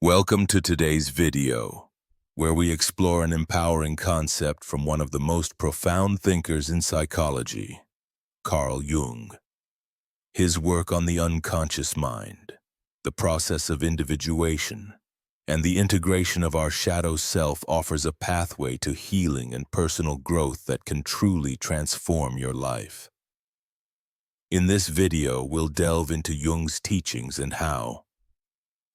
Welcome to today's video, where we explore an empowering concept from one of the most profound thinkers in psychology, Carl Jung. His work on the unconscious mind, the process of individuation, and the integration of our shadow self offers a pathway to healing and personal growth that can truly transform your life. In this video, we'll delve into Jung's teachings and how,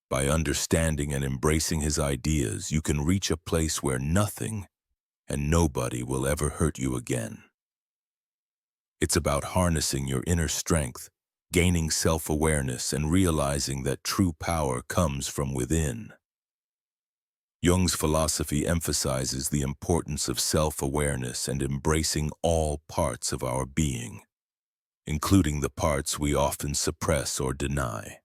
by understanding and embracing his ideas, you can reach a place where nothing and nobody will ever hurt you again. It's about harnessing your inner strength, gaining self-awareness, and realizing that true power comes from within. Jung's philosophy emphasizes the importance of self-awareness and embracing all parts of our being, including the parts we often suppress or deny.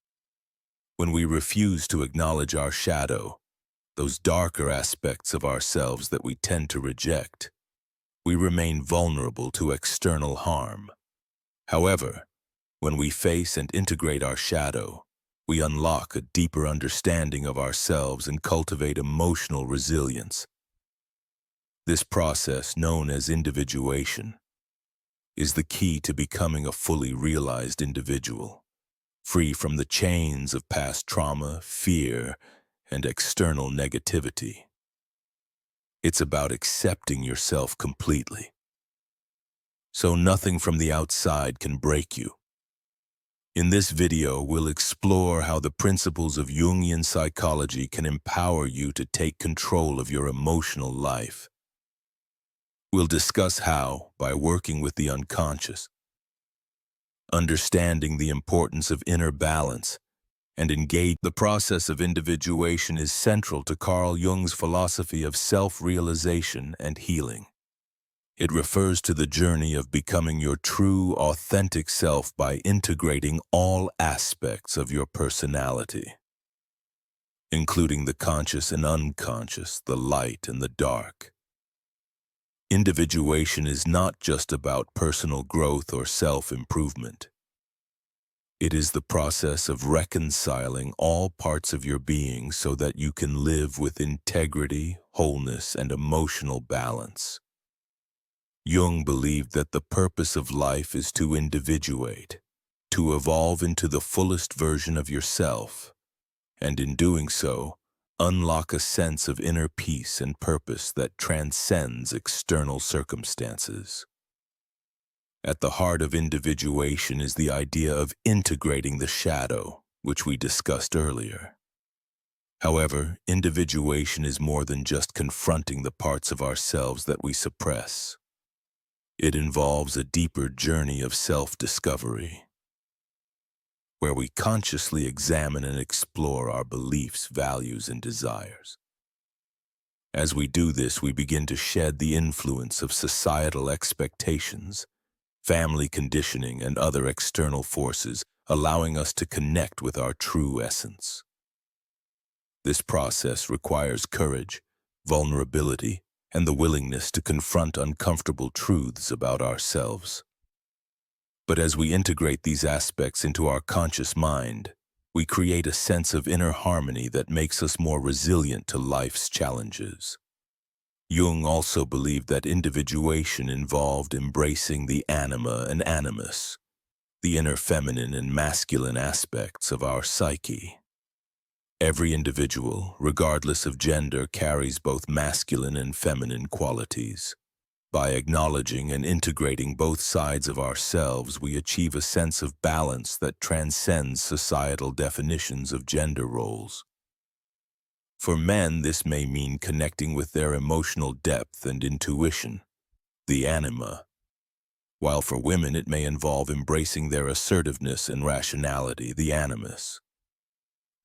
When we refuse to acknowledge our shadow, those darker aspects of ourselves that we tend to reject, we remain vulnerable to external harm. However, when we face and integrate our shadow, we unlock a deeper understanding of ourselves and cultivate emotional resilience. This process, known as individuation, is the key to becoming a fully realized individual, free from the chains of past trauma, fear, and external negativity. It's about accepting yourself completely, so nothing from the outside can break you. In this video, we'll explore how the principles of Jungian psychology can empower you to take control of your emotional life. We'll discuss how, by working with the unconscious, understanding the importance of inner balance, and engage. The process of individuation is central to Carl Jung's philosophy of self-realization and healing. It refers to the journey of becoming your true, authentic self by integrating all aspects of your personality, including the conscious and unconscious, the light and the dark. Individuation is not just about personal growth or self-improvement. It is the process of reconciling all parts of your being so that you can live with integrity, wholeness, and emotional balance. Jung believed that the purpose of life is to individuate, to evolve into the fullest version of yourself, and in doing so, unlock a sense of inner peace and purpose that transcends external circumstances. At the heart of individuation is the idea of integrating the shadow, which we discussed earlier. However, individuation is more than just confronting the parts of ourselves that we suppress. It involves a deeper journey of self-discovery, where we consciously examine and explore our beliefs, values, and desires. As we do this, we begin to shed the influence of societal expectations, family conditioning, and other external forces, allowing us to connect with our true essence. This process requires courage, vulnerability, and the willingness to confront uncomfortable truths about ourselves. But as we integrate these aspects into our conscious mind, we create a sense of inner harmony that makes us more resilient to life's challenges. Jung also believed that individuation involved embracing the anima and animus, the inner feminine and masculine aspects of our psyche. Every individual, regardless of gender, carries both masculine and feminine qualities. By acknowledging and integrating both sides of ourselves, we achieve a sense of balance that transcends societal definitions of gender roles. For men, this may mean connecting with their emotional depth and intuition, the anima, while for women it may involve embracing their assertiveness and rationality, the animus.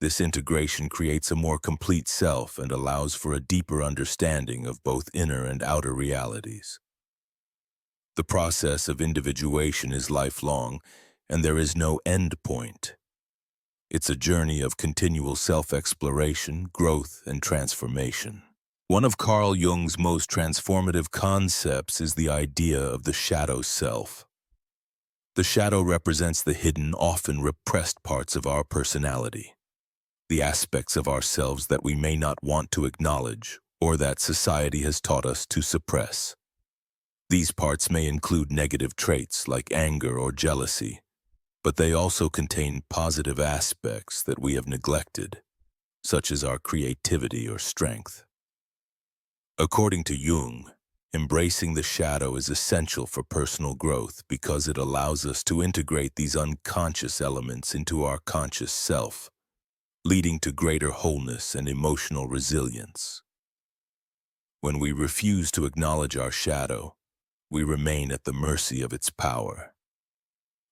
This integration creates a more complete self and allows for a deeper understanding of both inner and outer realities. The process of individuation is lifelong, and there is no end point. It's a journey of continual self-exploration, growth, and transformation. One of Carl Jung's most transformative concepts is the idea of the shadow self. The shadow represents the hidden, often repressed parts of our personality. the aspects of ourselves that we may not want to acknowledge or that society has taught us to suppress. These parts may include negative traits like anger or jealousy, but they also contain positive aspects that we have neglected, such as our creativity or strength. According to Jung, embracing the shadow is essential for personal growth because it allows us to integrate these unconscious elements into our conscious self, leading to greater wholeness and emotional resilience. When we refuse to acknowledge our shadow, we remain at the mercy of its power.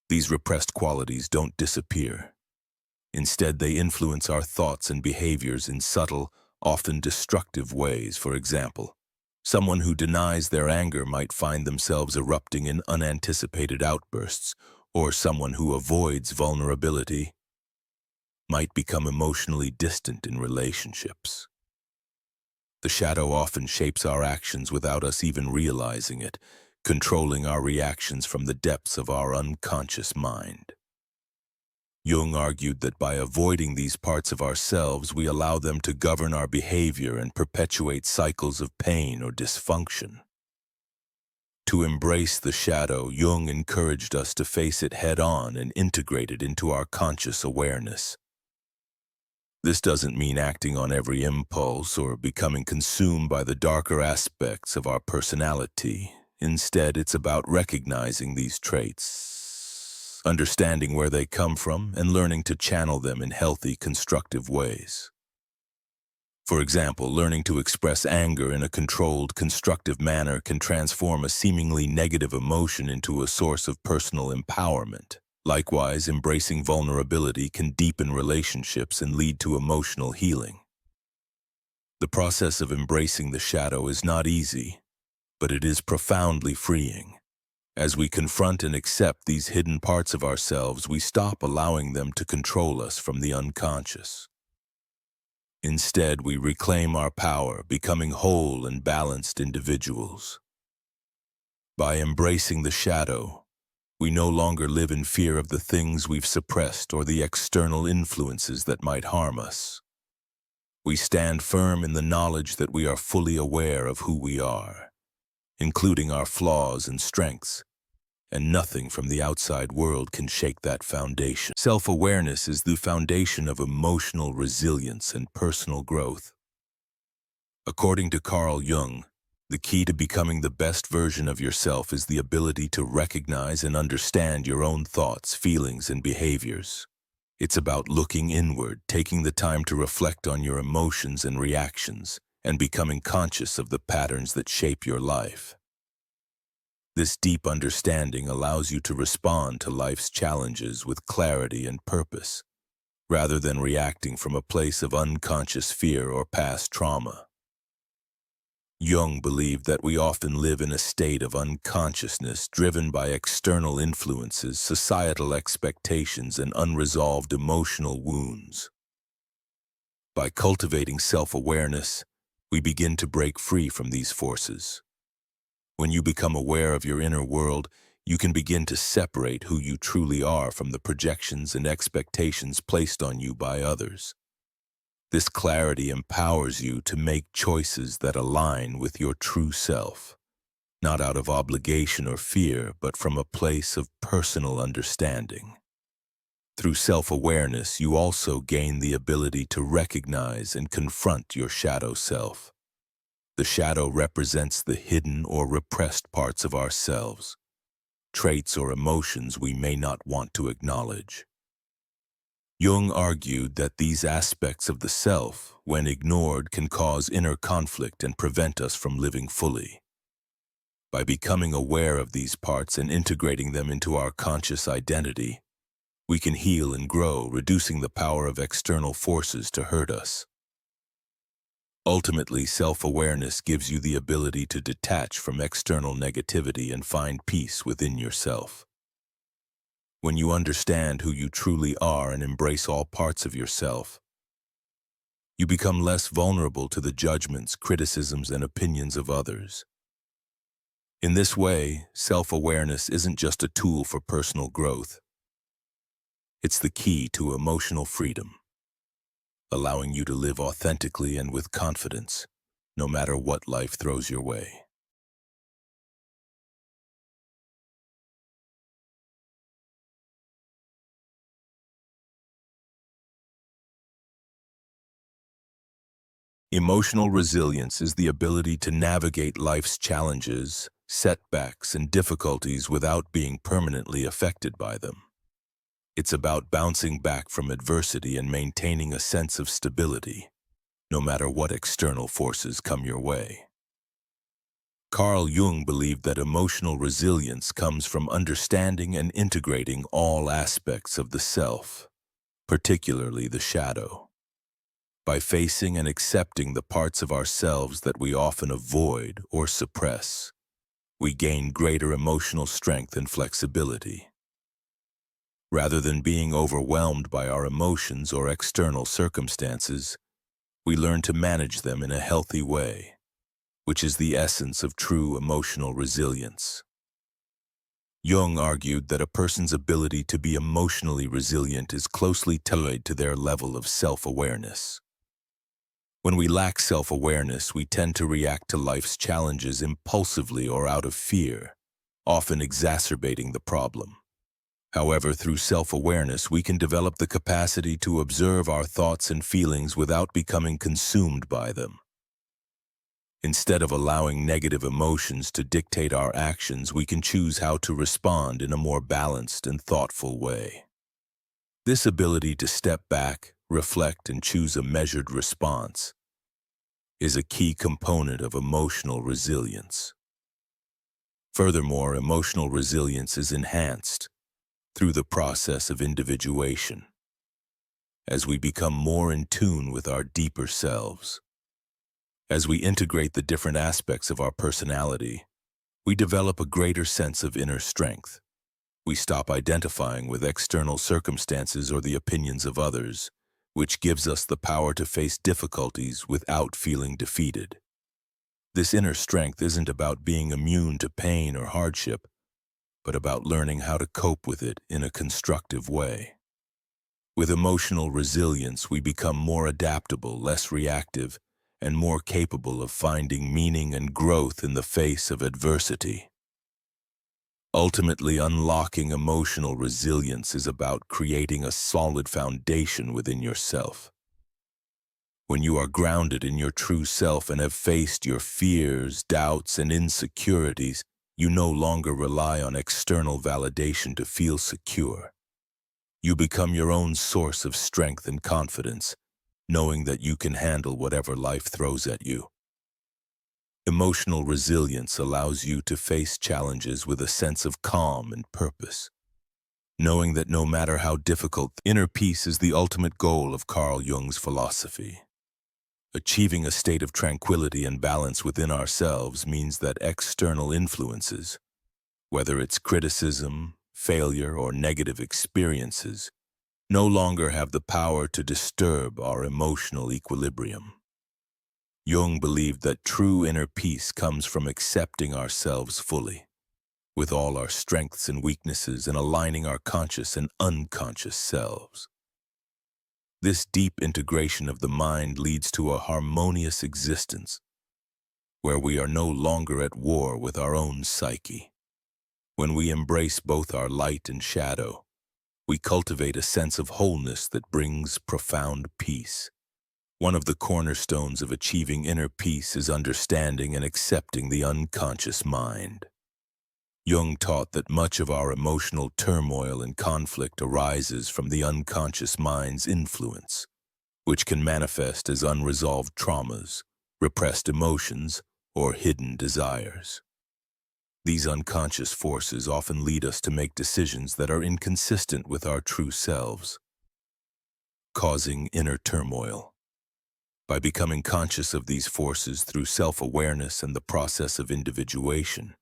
These repressed qualities don't disappear. Instead, they influence our thoughts and behaviors in subtle, often destructive ways. For example, someone who denies their anger might find themselves erupting in unanticipated outbursts, or someone who avoids vulnerability might become emotionally distant in relationships. The shadow often shapes our actions without us even realizing it, controlling our reactions from the depths of our unconscious mind. Jung argued that by avoiding these parts of ourselves, we allow them to govern our behavior and perpetuate cycles of pain or dysfunction. To embrace the shadow, Jung encouraged us to face it head-on and integrate it into our conscious awareness. This doesn't mean acting on every impulse or becoming consumed by the darker aspects of our personality. Instead, it's about recognizing these traits, understanding where they come from, and learning to channel them in healthy, constructive ways. For example, learning to express anger in a controlled, constructive manner can transform a seemingly negative emotion into a source of personal empowerment. Likewise, embracing vulnerability can deepen relationships and lead to emotional healing. The process of embracing the shadow is not easy, but it is profoundly freeing. As we confront and accept these hidden parts of ourselves, we stop allowing them to control us from the unconscious. Instead, we reclaim our power, becoming whole and balanced individuals. By embracing the shadow, we no longer live in fear of the things we've suppressed or the external influences that might harm us. We stand firm in the knowledge that we are fully aware of who we are, including our flaws and strengths, and nothing from the outside world can shake that foundation. Self-awareness is the foundation of emotional resilience and personal growth. According to Carl Jung, the key to becoming the best version of yourself is the ability to recognize and understand your own thoughts, feelings, and behaviors. It's about looking inward, taking the time to reflect on your emotions and reactions, and becoming conscious of the patterns that shape your life. This deep understanding allows you to respond to life's challenges with clarity and purpose, rather than reacting from a place of unconscious fear or past trauma. Jung believed that we often live in a state of unconsciousness driven by external influences, societal expectations, and unresolved emotional wounds. By cultivating self-awareness, we begin to break free from these forces. When you become aware of your inner world, you can begin to separate who you truly are from the projections and expectations placed on you by others. This clarity empowers you to make choices that align with your true self, not out of obligation or fear, but from a place of personal understanding. Through self-awareness, you also gain the ability to recognize and confront your shadow self. The shadow represents the hidden or repressed parts of ourselves, traits or emotions we may not want to acknowledge. Jung argued that these aspects of the self, when ignored, can cause inner conflict and prevent us from living fully. By becoming aware of these parts and integrating them into our conscious identity, we can heal and grow, reducing the power of external forces to hurt us. Ultimately, self-awareness gives you the ability to detach from external negativity and find peace within yourself. When you understand who you truly are and embrace all parts of yourself, you become less vulnerable to the judgments, criticisms, and opinions of others. In this way, self-awareness isn't just a tool for personal growth. It's the key to emotional freedom. allowing you to live authentically and with confidence, no matter what life throws your way. Emotional resilience is the ability to navigate life's challenges, setbacks, and difficulties without being permanently affected by them. It's about bouncing back from adversity and maintaining a sense of stability, no matter what external forces come your way. Carl Jung believed that emotional resilience comes from understanding and integrating all aspects of the self, particularly the shadow. By facing and accepting the parts of ourselves that we often avoid or suppress, we gain greater emotional strength and flexibility. Rather than being overwhelmed by our emotions or external circumstances, we learn to manage them in a healthy way, which is the essence of true emotional resilience. Jung argued that a person's ability to be emotionally resilient is closely tied to their level of self-awareness. When we lack self-awareness, we tend to react to life's challenges impulsively or out of fear, often exacerbating the problem. However, through self-awareness, we can develop the capacity to observe our thoughts and feelings without becoming consumed by them. Instead of allowing negative emotions to dictate our actions, we can choose how to respond in a more balanced and thoughtful way. This ability to step back, reflect, and choose a measured response is a key component of emotional resilience. Furthermore, emotional resilience is enhanced through the process of individuation, as we become more in tune with our deeper selves. As we integrate the different aspects of our personality, we develop a greater sense of inner strength. We stop identifying with external circumstances or the opinions of others, which gives us the power to face difficulties without feeling defeated. This inner strength isn't about being immune to pain or hardship, but about learning how to cope with it in a constructive way. With emotional resilience, we become more adaptable, less reactive, and more capable of finding meaning and growth in the face of adversity. Ultimately, unlocking emotional resilience is about creating a solid foundation within yourself. When you are grounded in your true self and have faced your fears, doubts, and insecurities, you no longer rely on external validation to feel secure. You become your own source of strength and confidence, knowing that you can handle whatever life throws at you. Emotional resilience allows you to face challenges with a sense of calm and purpose, knowing that no matter how difficult, inner peace is the ultimate goal of Carl Jung's philosophy. Achieving a state of tranquility and balance within ourselves means that external influences, whether it's criticism, failure, or negative experiences, no longer have the power to disturb our emotional equilibrium. Jung believed that true inner peace comes from accepting ourselves fully, with all our strengths and weaknesses, and aligning our conscious and unconscious selves. This deep integration of the mind leads to a harmonious existence, where we are no longer at war with our own psyche. When we embrace both our light and shadow, we cultivate a sense of wholeness that brings profound peace. One of the cornerstones of achieving inner peace is understanding and accepting the unconscious mind. Jung taught that much of our emotional turmoil and conflict arises from the unconscious mind's influence, which can manifest as unresolved traumas, repressed emotions, or hidden desires. These unconscious forces often lead us to make decisions that are inconsistent with our true selves, causing inner turmoil. By becoming conscious of these forces through self-awareness and the process of individuation,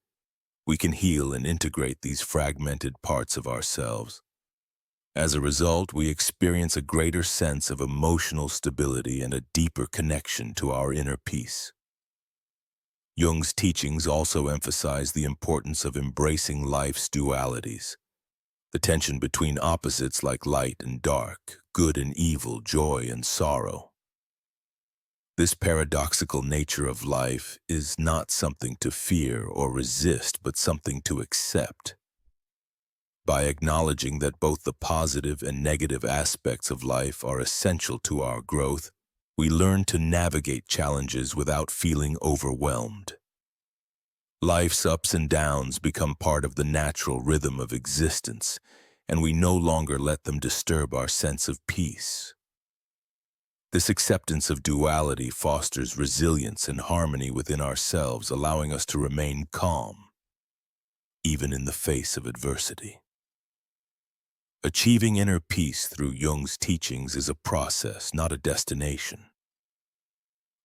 we can heal and integrate these fragmented parts of ourselves. As a result, we experience a greater sense of emotional stability and a deeper connection to our inner peace. Jung's teachings also emphasize the importance of embracing life's dualities, the tension between opposites like light and dark, good and evil, joy and sorrow. This paradoxical nature of life is not something to fear or resist, but something to accept. By acknowledging that both the positive and negative aspects of life are essential to our growth, we learn to navigate challenges without feeling overwhelmed. Life's ups and downs become part of the natural rhythm of existence, and we no longer let them disturb our sense of peace. This acceptance of duality fosters resilience and harmony within ourselves, allowing us to remain calm, even in the face of adversity. Achieving inner peace through Jung's teachings is a process, not a destination.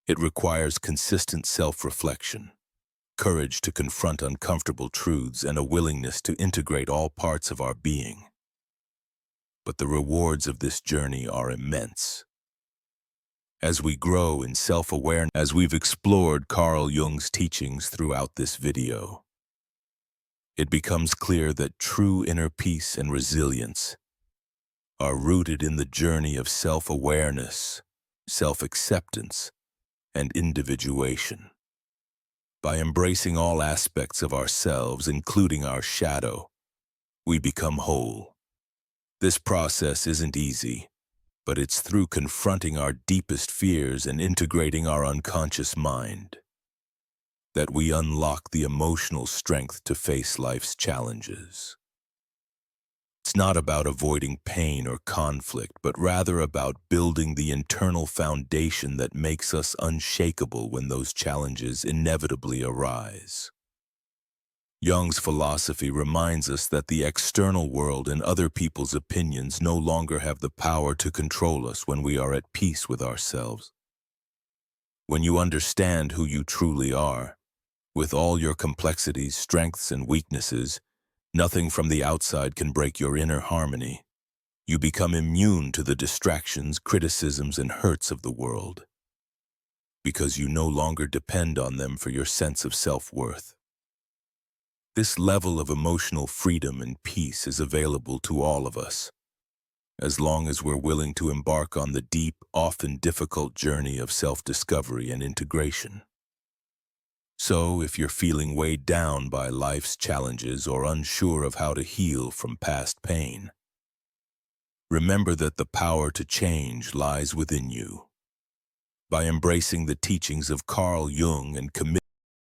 It requires consistent self-reflection, courage to confront uncomfortable truths, and a willingness to integrate all parts of our being. But the rewards of this journey are immense. As we grow in self-awareness, as we've explored Carl Jung's teachings throughout this video, it becomes clear that true inner peace and resilience are rooted in the journey of self-awareness, self-acceptance, and individuation. By embracing all aspects of ourselves, including our shadow, we become whole. This process isn't easy, but it's through confronting our deepest fears and integrating our unconscious mind that we unlock the emotional strength to face life's challenges. It's not about avoiding pain or conflict, but rather about building the internal foundation that makes us unshakable when those challenges inevitably arise. Jung's philosophy reminds us that the external world and other people's opinions no longer have the power to control us when we are at peace with ourselves. When you understand who you truly are, with all your complexities, strengths, and weaknesses, nothing from the outside can break your inner harmony. You become immune to the distractions, criticisms, and hurts of the world, because you no longer depend on them for your sense of self-worth. This level of emotional freedom and peace is available to all of us, as long as we're willing to embark on the deep, often difficult journey of self-discovery and integration. So, if you're feeling weighed down by life's challenges or unsure of how to heal from past pain, remember that the power to change lies within you. By embracing the teachings of Carl Jung and committing